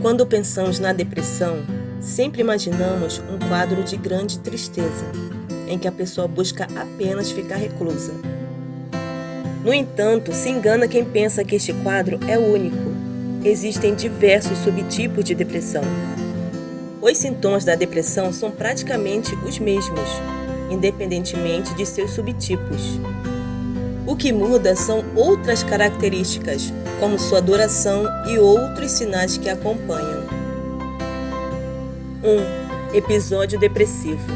Quando pensamos na depressão, sempre imaginamos um quadro de grande tristeza, em que a pessoa busca apenas ficar reclusa. No entanto, se engana quem pensa que este quadro é único. Existem diversos subtipos de depressão. Os sintomas da depressão são praticamente os mesmos, independentemente de seus subtipos. O que muda são outras características, como sua duração e outros sinais que acompanham. 1. Episódio depressivo.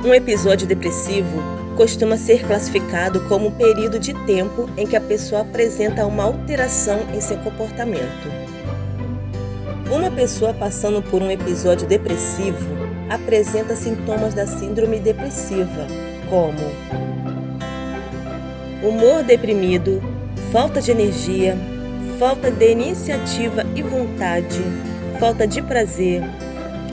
Um episódio depressivo costuma ser classificado como um período de tempo em que a pessoa apresenta uma alteração em seu comportamento. Uma pessoa passando por um episódio depressivo apresenta sintomas da síndrome depressiva, como humor deprimido, falta de energia, falta de iniciativa e vontade, falta de prazer,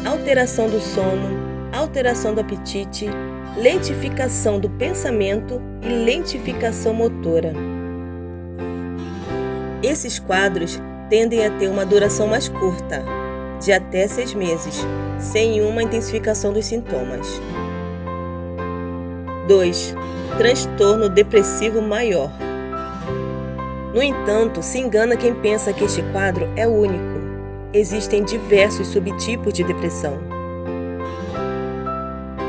alteração do sono, alteração do apetite, lentificação do pensamento e lentificação motora. Esses quadros tendem a ter uma duração mais curta, de até 6 meses, sem uma intensificação dos sintomas. 2. Transtorno depressivo maior. No entanto, se engana quem pensa que este quadro é único. Existem diversos subtipos de depressão.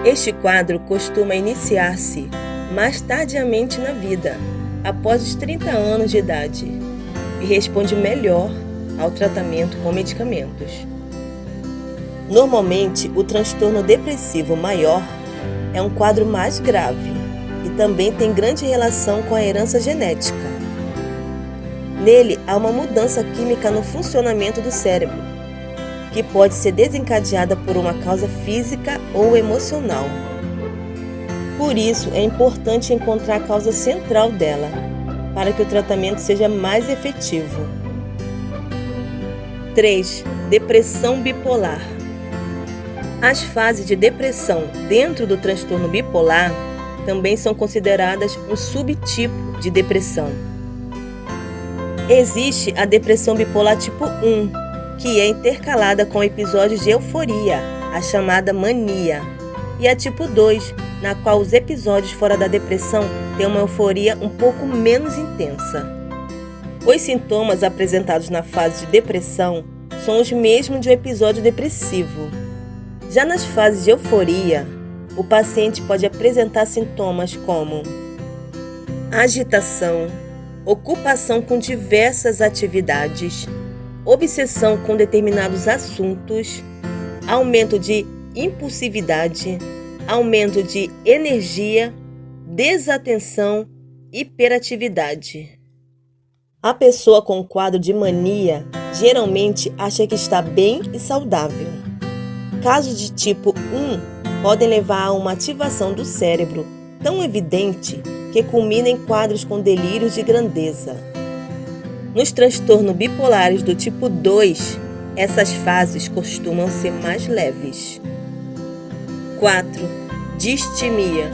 Este quadro costuma iniciar-se mais tardiamente na vida, após os 30 anos de idade, e responde melhor ao tratamento com medicamentos. Normalmente, o transtorno depressivo maior é um quadro mais grave e também tem grande relação com a herança genética. Nele, há uma mudança química no funcionamento do cérebro, que pode ser desencadeada por uma causa física ou emocional. Por isso, é importante encontrar a causa central dela, para que o tratamento seja mais efetivo. 3. Depressão bipolar. As fases de depressão dentro do transtorno bipolar também são consideradas um subtipo de depressão. Existe a depressão bipolar tipo 1, que é intercalada com episódios de euforia, a chamada mania, e a tipo 2, na qual os episódios fora da depressão têm uma euforia um pouco menos intensa. Os sintomas apresentados na fase de depressão são os mesmos de um episódio depressivo. Já nas fases de euforia, o paciente pode apresentar sintomas como agitação, ocupação com diversas atividades, obsessão com determinados assuntos, aumento de impulsividade, aumento de energia, desatenção, hiperatividade. A pessoa com quadro de mania geralmente acha que está bem e saudável. Casos de tipo 1 podem levar a uma ativação do cérebro tão evidente que culmina em quadros com delírios de grandeza. Nos transtornos bipolares do tipo 2, essas fases costumam ser mais leves. 4. Distimia.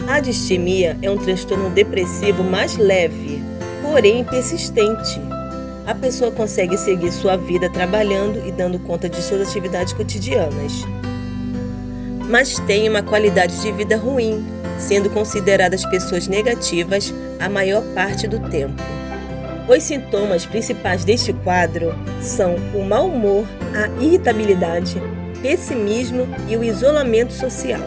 A distimia é um transtorno depressivo mais leve, porém persistente. A pessoa consegue seguir sua vida trabalhando e dando conta de suas atividades cotidianas, mas tem uma qualidade de vida ruim, sendo consideradas pessoas negativas a maior parte do tempo. Os sintomas principais deste quadro são o mau humor, a irritabilidade, pessimismo e o isolamento social.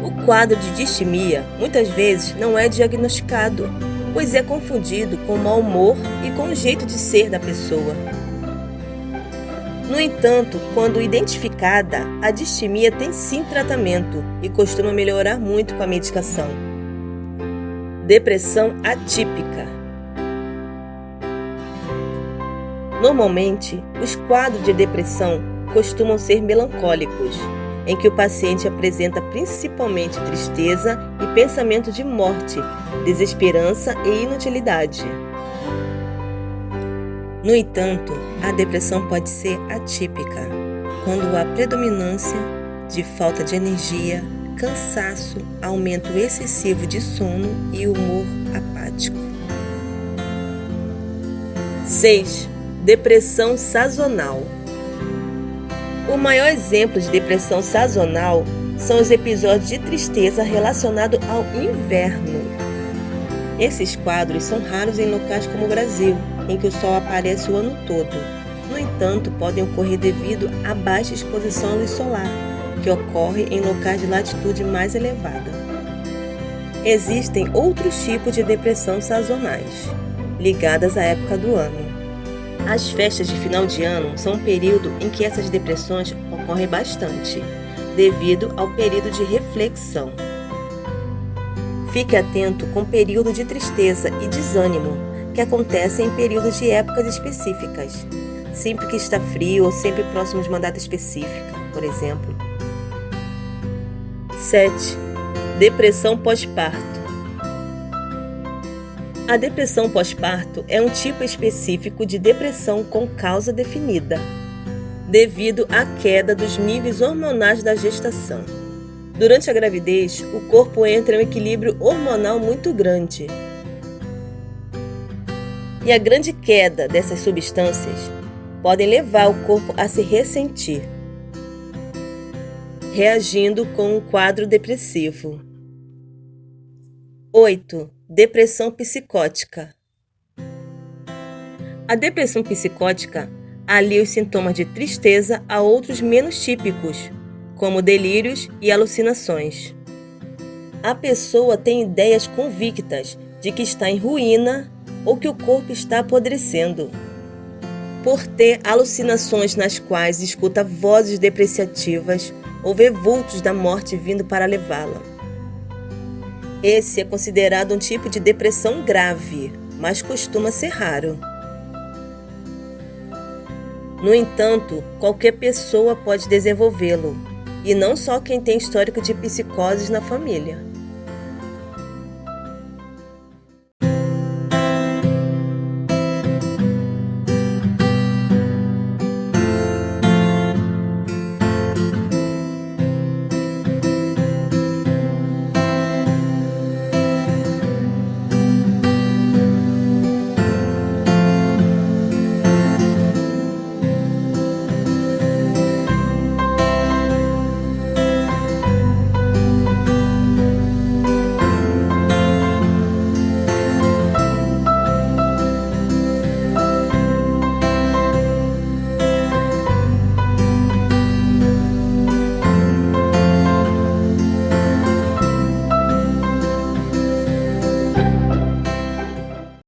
O quadro de distimia muitas vezes não é diagnosticado, pois é confundido com o mau humor e com o jeito de ser da pessoa. No entanto, quando identificada, a distimia tem sim tratamento e costuma melhorar muito com a medicação. Depressão atípica. Normalmente, os quadros de depressão costumam ser melancólicos, em que o paciente apresenta principalmente tristeza e pensamento de morte, desesperança e inutilidade. No entanto, a depressão pode ser atípica, quando há predominância de falta de energia, cansaço, aumento excessivo de sono e humor apático. 6. Depressão sazonal. O maior exemplo de depressão sazonal são os episódios de tristeza relacionados ao inverno. Esses quadros são raros em locais como o Brasil, em que o sol aparece o ano todo. No entanto, podem ocorrer devido à baixa exposição à luz solar, que ocorre em locais de latitude mais elevada. Existem outros tipos de depressão sazonais, ligadas à época do ano. As festas de final de ano são um período em que essas depressões ocorrem bastante, devido ao período de reflexão. Fique atento com o período de tristeza e desânimo, que acontecem em períodos de épocas específicas, sempre que está frio ou sempre próximo de uma data específica, por exemplo. 7. Depressão pós-parto. A depressão pós-parto é um tipo específico de depressão com causa definida, devido à queda dos níveis hormonais da gestação. Durante a gravidez, o corpo entra em um equilíbrio hormonal muito grande. E a grande queda dessas substâncias podem levar o corpo a se ressentir, reagindo com um quadro depressivo. 8. Depressão psicótica. A depressão psicótica alia os sintomas de tristeza a outros menos típicos, como delírios e alucinações. A pessoa tem ideias convictas de que está em ruína ou que o corpo está apodrecendo, por ter alucinações nas quais escuta vozes depreciativas ou vê vultos da morte vindo para levá-la. Esse é considerado um tipo de depressão grave, mas costuma ser raro. No entanto, qualquer pessoa pode desenvolvê-lo, e não só quem tem histórico de psicoses na família.